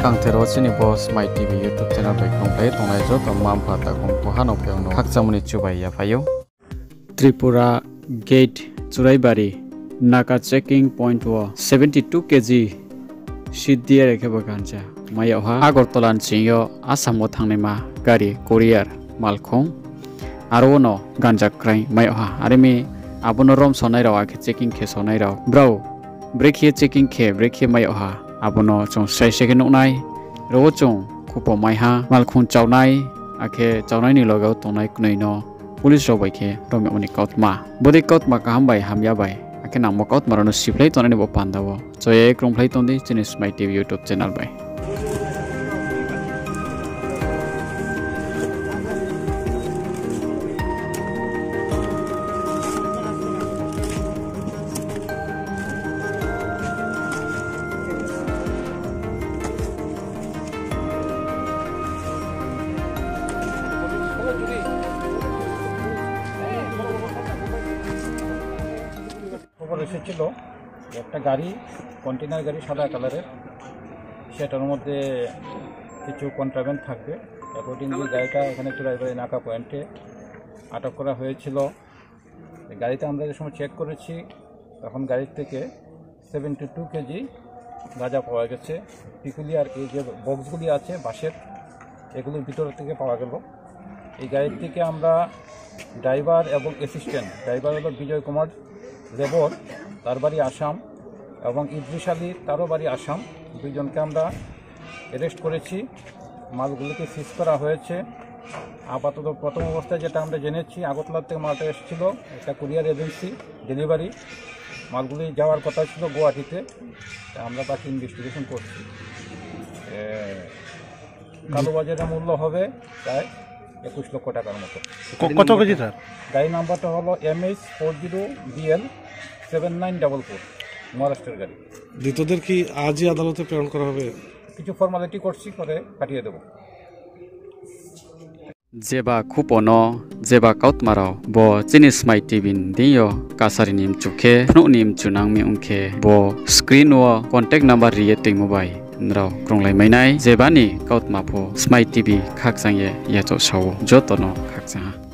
Kangtero chini boss my TV YouTube channel by complete tonai jo to mam phata kong pohano pheongno khakchamuni chubai ya phayo Tripura gate Churaibari Naka checking point wa 72 kg Siddiya rekhe bagancha maya ha Agartalan chingyo Asamo thangnema gari courier malkhong arono ganja krai maya ha arimi abono rom sonai raw akhe checking khe sonai raw bro break here checking khe break here maya ha abono chong 6 second nai ro chong khupo mai ha malkhong chawnai akhe chawnai ni logau tonai knai no police ro baikhe rome oni kotma bodi kotma kaham bai hamya bai ake nang mokot marano siplay tonai ni bo pandawo joye krongplay tondi chinis my TV YouTube channel bai খবর এসেছিল একটা গাড়ি container গাড়ি সাদা কালারের সেটার মধ্যে কিছু কন্ট্রাব্যান্ড থাকবে অ্যাকর্ডিংলি গাড়িটা এখানে চুরাইবাড়ি নাকা পয়েন্টে আটক করা হয়েছিল গাড়িতে আমরা যে সময় চেক করেছি তখন গাড়ির থেকে 72 কেজি গাঁজা পাওয়া গেছে পিকুলিয়ার এই যে বক্সগুলি আছে বাঁশের এগুলোর ভিতর থেকে পাওয়া গেল এই গাড়ির থেকে আমরা ড্রাইভার এবং অ্যাসিস্ট্যান্ট ড্রাইভার হলো বিজয় কুমার লেবর তার বাড়ি আসাম এবং ইদ্রিস আলী তারও বাড়ি আসাম দুইজনকে আমরা অ্যারেস্ট করেছি মালগুলিকে সিজ করা হয়েছে আপাতত প্রথম অবস্থায় যেটা আমরা জেনেছি আগরতলা থেকে মালটা এসেছিল একটা কুরিয়ার এজেন্সি ডেলিভারি মালগুলি যাওয়ার কথা ছিল গুয়াহাটিতে আমরা বাকি ইনভেস্টিগেশন করছি কালোবাজারের মূল্য হবে প্রায় 21 লক্ষ টাকার মতো কত কেজি স্যার গাড়ি নাম্বারটা হলো MH40BL 7944 মহারাষ্ট্রের গাড়ি দ্বিতীয়দের কি আজই আদালতে প্রেরণ করা হবে কিছু ফর্মালিটি করছি করে পাঠিয়ে দেব Jeba khupono jeba kautmarao bo chinis my TV diyo kasari nim chukhe phnu nim chunang mi ungkhe bo screen wo contact number riyeting mobile nrao kronglai mainai jebani kautma pho smart TV khakjang ye yacho sawo jotono khakjang